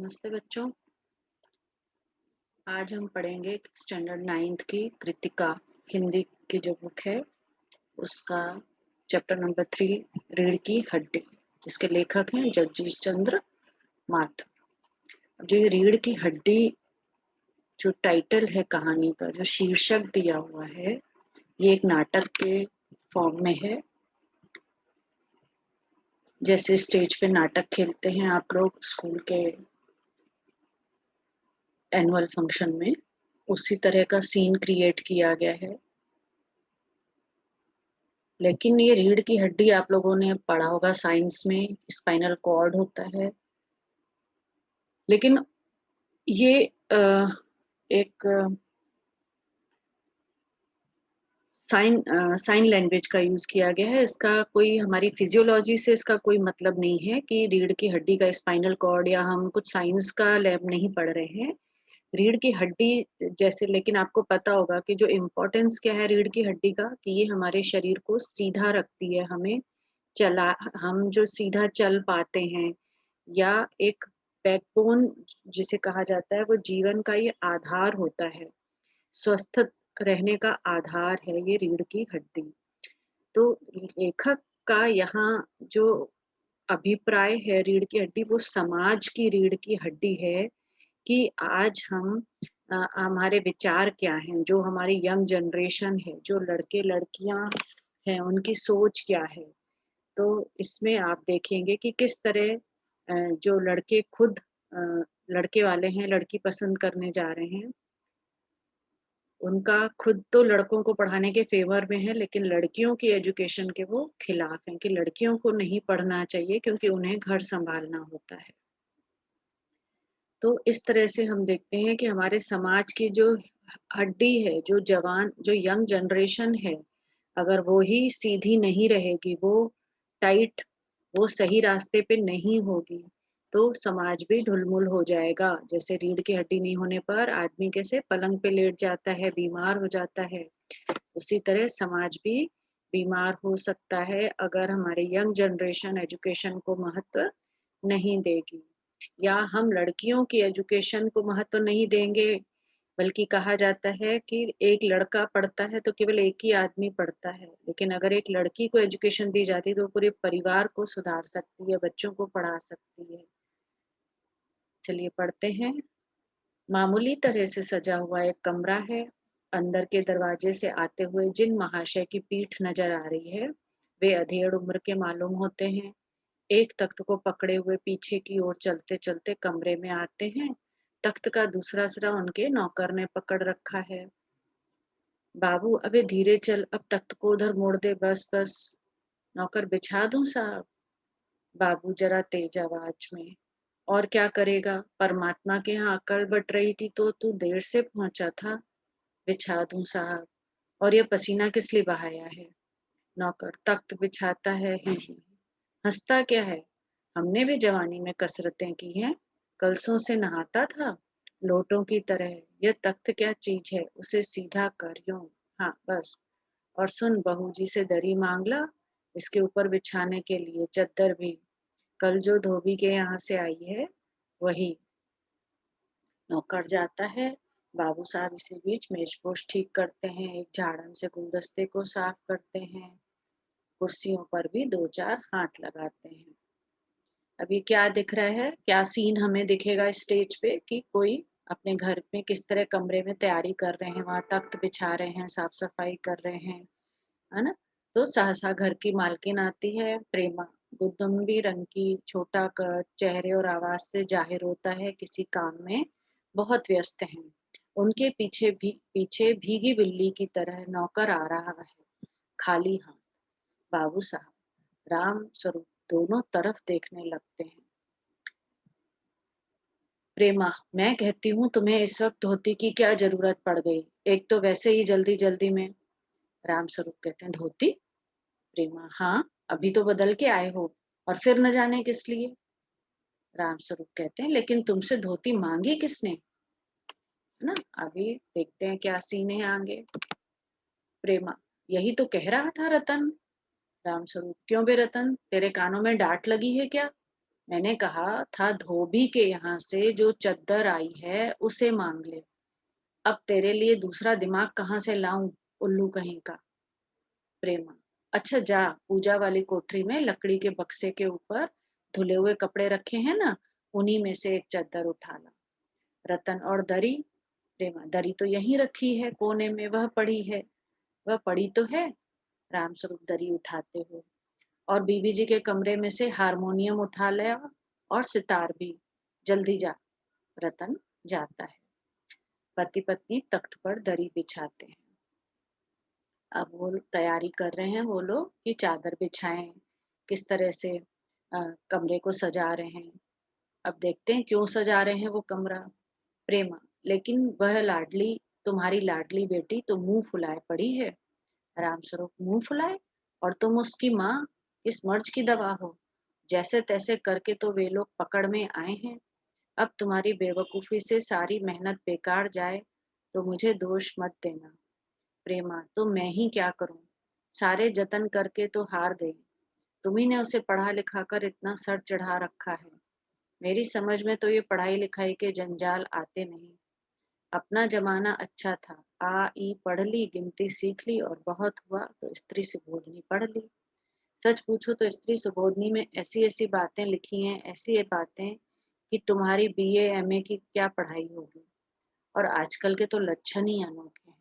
नमस्ते बच्चों। आज हम पढ़ेंगे स्टैंडर्ड 9th की कृतिका हिंदी की जो बुक है उसका चैप्टर नंबर 3 रीढ़ की हड्डी, जिसके लेखक हैं जगदीश चंद्र माथुर। अब जो ये रीढ़ की हड्डी जो टाइटल है कहानी का, जो शीर्षक दिया हुआ है, ये एक नाटक के फॉर्म में है। जैसे स्टेज पे नाटक खेलते हैं आप लोग स्कूल के एनुअल फंक्शन में, उसी तरह का सीन क्रिएट किया गया है। लेकिन ये रीढ़ की हड्डी आप लोगों ने पढ़ा होगा साइंस में, स्पाइनल कॉर्ड होता है। लेकिन ये एक साइन लैंग्वेज का यूज किया गया है। इसका कोई हमारी फिजियोलॉजी से इसका कोई मतलब नहीं है कि रीढ़ की हड्डी का स्पाइनल कॉर्ड, या हम कुछ साइंस का लैब नहीं पढ़ रहे हैं। रीढ़ की हड्डी जैसे, लेकिन आपको पता होगा कि जो इम्पोर्टेंस क्या है रीढ़ की हड्डी का, कि ये हमारे शरीर को सीधा रखती है। चला हम जो सीधा चल पाते हैं, या एक बैकबोन जिसे कहा जाता है, वो जीवन का ये आधार होता है। स्वस्थ रहने का आधार है ये रीढ़ की हड्डी। तो लेखक का यहाँ जो अभिप्राय है रीढ़ की हड्डी, वो समाज की रीढ़ की हड्डी है। कि आज हमारे विचार क्या हैं, जो हमारी यंग जनरेशन है, जो लड़के लड़कियां हैं, उनकी सोच क्या है। तो इसमें आप देखेंगे कि किस तरह जो लड़के खुद लड़के वाले हैं, लड़की पसंद करने जा रहे हैं, उनका खुद तो लड़कों को पढ़ाने के फेवर में है, लेकिन लड़कियों की एजुकेशन के वो खिलाफ हैं कि लड़कियों को नहीं पढ़ना चाहिए क्योंकि उन्हें घर संभालना होता है। तो इस तरह से हम देखते हैं कि हमारे समाज की जो हड्डी है, जो जवान, जो यंग जनरेशन है, अगर वो ही सीधी नहीं रहेगी, वो टाइट, वो सही रास्ते पे नहीं होगी, तो समाज भी ढुलमुल हो जाएगा। जैसे रीढ़ की हड्डी नहीं होने पर आदमी कैसे पलंग पे लेट जाता है, बीमार हो जाता है, उसी तरह समाज भी बीमार हो सकता है अगर हमारे यंग जनरेशन एजुकेशन को महत्व नहीं देगी, या हम लड़कियों की एजुकेशन को महत्व नहीं देंगे। बल्कि कहा जाता है कि एक लड़का पढ़ता है तो केवल एक ही आदमी पढ़ता है, लेकिन अगर एक लड़की को एजुकेशन दी जाती है तो वो पूरे परिवार को सुधार सकती है, बच्चों को पढ़ा सकती है। चलिए पढ़ते हैं। मामूली तरह से सजा हुआ एक कमरा है। अंदर के दरवाजे से आते हुए जिन महाशय की पीठ नजर आ रही है, वे अधेड़ उम्र के मालूम होते हैं। एक तख्त को पकड़े हुए पीछे की ओर चलते चलते कमरे में आते हैं। तख्त का दूसरा सिरा उनके नौकर ने पकड़ रखा है। बाबू अबे धीरे चल, अब तख्त को उधर मोड़ दे, बस बस। नौकर बिछा दूं साहब? बाबू जरा तेज आवाज में। और क्या करेगा, परमात्मा के यहाँ अकल बट रही थी तो तू देर से पहुंचा था। बिछा दूं साहब? और ये पसीना किस लिए बहाया है? नौकर तख्त बिछाता है, ही हंसता क्या है? हमने भी जवानी में कसरतें की हैं, कलसों से नहाता था लोटों की तरह। यह तख्त क्या चीज है, उसे सीधा कर यूं। हाँ बस। और सुन, बहू जी से दरी मांग ला, इसके ऊपर बिछाने के लिए चद्दर भी। कल जो धोबी के यहाँ से आई है वही। नौकर जाता है। बाबू साहब इसी बीच मेजपोश ठीक करते हैं, एक झाड़न से गुलदस्ते को साफ करते हैं, कुर्सियों पर भी दो चार हाथ लगाते हैं। अभी क्या दिख रहा है, क्या सीन हमें दिखेगा स्टेज पे, कि कोई अपने घर में किस तरह कमरे में तैयारी कर रहे हैं, वहां तख्त बिछा रहे हैं, साफ सफाई कर रहे हैं, है ना। तो सहसा घर की मालकिन आती है, प्रेमा। गुदम्बी रंग की, छोटा कद, चेहरे और आवाज से जाहिर होता है किसी काम में बहुत व्यस्त हैं। उनके पीछे भीगी बिल्ली की तरह नौकर आ रहा है, खाली हाथ। बाबू साहब राम स्वरूप दोनों तरफ देखने लगते हैं। प्रेमा, मैं कहती हूँ तुम्हें इस वक्त धोती की क्या जरूरत पड़ गई, एक तो वैसे ही जल्दी जल्दी में। राम स्वरूप कहते हैं, धोती? प्रेमा, हाँ, अभी तो बदल के आए हो, और फिर न जाने किस लिए। राम स्वरूप कहते हैं, लेकिन तुमसे धोती मांगी किसने, है ना। अभी देखते हैं क्या सीन है आगे। प्रेमा, यही तो कह रहा था रतन। राम स्वरूप, क्यों बे रतन, तेरे कानों में डांट लगी है क्या? मैंने कहा था धोबी के यहाँ से जो चद्दर आई है उसे मांग ले। अब तेरे लिए दूसरा दिमाग कहाँ से लाऊं, उल्लू कहीं का। प्रेमा, अच्छा जा, पूजा वाली कोठरी में लकड़ी के बक्से के ऊपर धुले हुए कपड़े रखे हैं ना, उन्हीं में से एक चद्दर उठा ला। रतन, और दरी? प्रेमा, दरी तो यहीं रखी है कोने में, वह पड़ी है। वह पड़ी तो है। रामस्वरूप दरी उठाते हुए, और बीबी जी के कमरे में से हारमोनियम उठा लिया, और सितार भी। जल्दी जा। रतन जाता है। पति पत्नी तख्त पर दरी बिछाते हैं। अब वो तैयारी कर रहे हैं वो लोग कि चादर बिछाएं, किस तरह से कमरे को सजा रहे हैं। अब देखते हैं क्यों सजा रहे हैं वो कमरा। प्रेमा, लेकिन वह लाडली, तुम्हारी लाडली बेटी तो मुंह फुलाए पड़ी है। रामस्वरूप, मुंह फुलाए? और तुम उसकी माँ, इस मर्ज की दवा हो। जैसे तैसे करके तो वे लोग पकड़ में आए हैं। अब तुम्हारी बेवकूफी से सारी मेहनत बेकार जाए तो मुझे दोष मत देना। प्रेमा, तो मैं ही क्या करूं? सारे जतन करके तो हार गई। तुम्ही ने उसे पढ़ा लिखा कर इतना सर चढ़ा रखा है। मेरी समझ में तो ये पढ़ाई लिखाई के जंजाल आते नहीं। अपना जमाना अच्छा था, आ ई पढ़ ली, गिनती सीख ली, और बहुत हुआ तो स्त्री सुबोधनी पढ़ ली। सच पूछो तो स्त्री सुबोधनी में ऐसी ऐसी बातें लिखी हैं, ऐसी ये बातें कि तुम्हारी बीए एमए की क्या पढ़ाई होगी। और आजकल के तो लक्षण ही अनोखे हैं।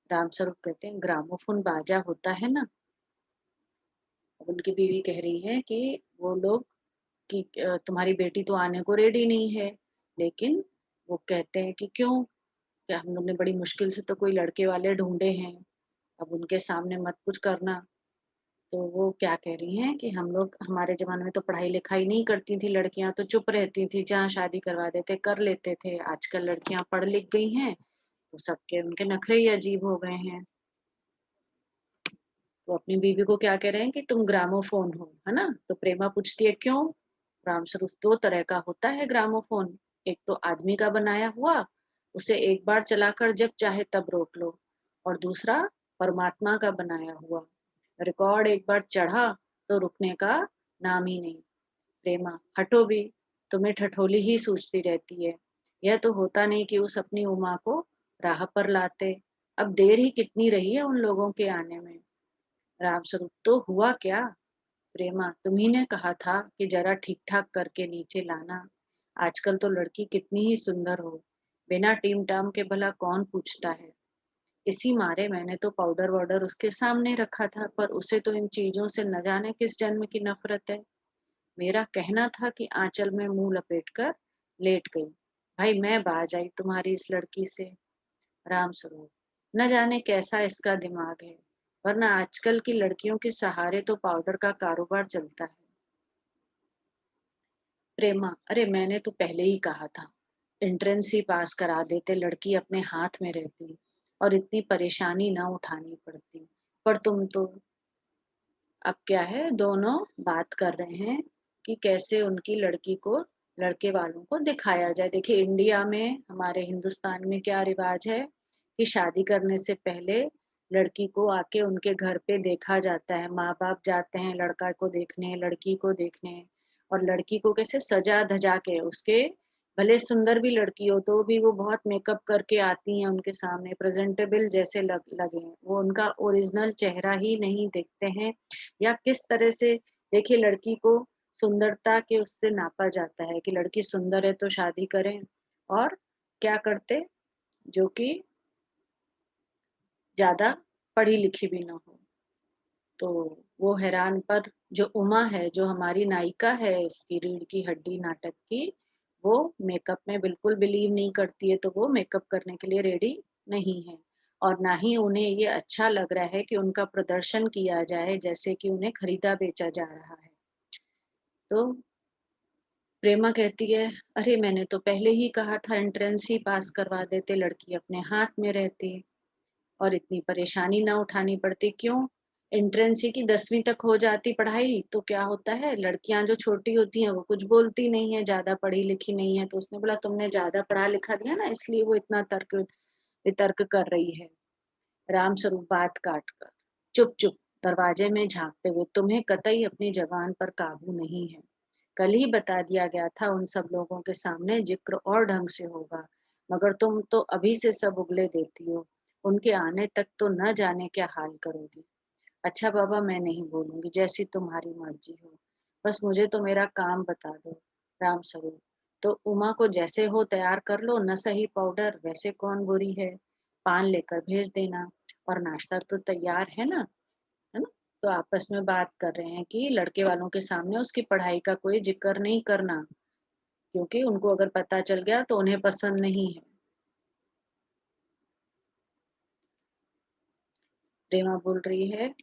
रामस्वरूप कहते हैं, ग्रामोफोन बाजा होता है ना। अब उनकी बीवी कह रही है कि वो लोग कि तुम्हारी बेटी तो आने को रेडी नहीं है। लेकिन वो कहते हैं कि क्यों, क्या हम लोग ने बड़ी मुश्किल से तो कोई लड़के वाले ढूंढे हैं, अब उनके सामने मत कुछ करना। तो वो क्या कह रही हैं कि हम लोग, हमारे ज़माने में तो पढ़ाई लिखाई नहीं करती थी लड़कियां, तो चुप रहती थी, जहाँ शादी करवा देते कर लेते थे। आजकल लड़कियां पढ़ लिख गई हैं तो सबके उनके नखरे ही अजीब हो गए हैं। तो अपनी बीवी को क्या कह रहे हैं कि तुम ग्रामोफोन हो, है ना। तो प्रेमा पूछती है क्यों। रामस्वरूप, दो तरह का होता है ग्रामोफोन। एक तो आदमी का बनाया हुआ, उसे एक बार चलाकर जब चाहे तब रोक लो। और दूसरा परमात्मा का बनाया हुआ, रिकॉर्ड एक बार चढ़ा तो रुकने का नाम ही नहीं। प्रेमा, हटो भी, तुम्हें ठठोली ही सूझती रहती है। यह तो होता नहीं कि उस अपनी उमा को राह पर लाते। अब देर ही कितनी रही है उन लोगों के आने में। रामस्वरूप, तो हुआ क्या। प्रेमा, तुम्ही ने कहा था कि जरा ठीक ठाक करके नीचे लाना। आजकल तो लड़की कितनी ही सुंदर हो, बिना टीम टाम के भला कौन पूछता है। इसी मारे मैंने तो पाउडर वाउडर उसके सामने रखा था, पर उसे तो इन चीजों से न जाने किस जन्म की नफरत है। मेरा कहना था कि आंचल में मुंह लपेट कर लेट गई। भाई मैं बाज आई तुम्हारी इस लड़की से। रामस्वरूप, न जाने कैसा इसका दिमाग है, वरना आजकल की लड़कियों के सहारे तो पाउडर का कारोबार चलता है। प्रेमा, अरे मैंने तो पहले ही कहा था, एंट्रेंस ही पास करा देते, लड़की अपने हाथ में रहती और इतनी परेशानी ना उठानी पड़ती। पर तुम तो, अब क्या है, दोनों बात कर रहे हैं कि कैसे उनकी लड़की को लड़के वालों को दिखाया जाए। देखिए इंडिया में, हमारे हिंदुस्तान में क्या रिवाज है कि शादी करने से पहले लड़की को आके उनके घर पे देखा जाता है, माँ बाप जाते हैं लड़का को देखने, लड़की को देखने। और लड़की को कैसे सजा धजा के, उसके भले सुंदर भी लड़की हो तो भी वो बहुत मेकअप करके आती हैं उनके सामने, प्रेजेंटेबल जैसे लगे, वो उनका ओरिजिनल चेहरा ही नहीं देखते हैं। या किस तरह से, देखिए लड़की को सुंदरता के उससे नापा जाता है कि लड़की सुंदर है तो शादी करें। और क्या करते, जो कि ज्यादा पढ़ी लिखी भी ना हो। तो वो हैरान, पर जो उमा है, जो हमारी नायिका है इसकी रीढ़ की हड्डी नाटक की, वो मेकअप में बिल्कुल बिलीव नहीं करती है, तो वो मेकअप करने के लिए रेडी नहीं है। और ना ही उन्हें ये अच्छा लग रहा है कि उनका प्रदर्शन किया जाए जैसे कि उन्हें खरीदा बेचा जा रहा है। तो प्रेमा कहती है, अरे मैंने तो पहले ही कहा था एंट्रेंस ही पास करवा देते, लड़की अपने हाथ में रहती और इतनी परेशानी ना उठानी पड़ती। क्यों, एंट्रेंस ही की 10वीं तक हो जाती पढ़ाई तो क्या होता है, लड़कियां जो छोटी होती हैं वो कुछ बोलती नहीं है, ज्यादा पढ़ी लिखी नहीं है। तो उसने बोला तुमने ज्यादा पढ़ा लिखा दिया ना, इसलिए वो इतना तर्क वितर्क कर रही है। राम स्वरूप बात काट कर, चुप चुप, दरवाजे में झांकते हुए, तुम्हें कतई अपनी जबान पर काबू नहीं है। कल ही बता दिया गया था उन सब लोगों के सामने जिक्र और ढंग से होगा, मगर तुम तो अभी से सब उगले देती हो। उनके आने तक तो न जाने क्या हाल करोगी। अच्छा बाबा, मैं नहीं बोलूंगी, जैसी तुम्हारी मर्जी हो। बस मुझे तो मेरा काम बता दो। राम स्वरूप, तो उमा को जैसे हो तैयार कर लो, न सही पाउडर, वैसे कौन बुरी है। पान लेकर भेज देना, और नाश्ता तो तैयार है ना। तो आपस में बात कर रहे हैं कि लड़के वालों के सामने उसकी पढ़ाई का कोई जिक्र नहीं करना, क्योंकि उनको अगर पता चल गया तो उन्हें पसंद नहीं है। प्रेमा बोल रही है,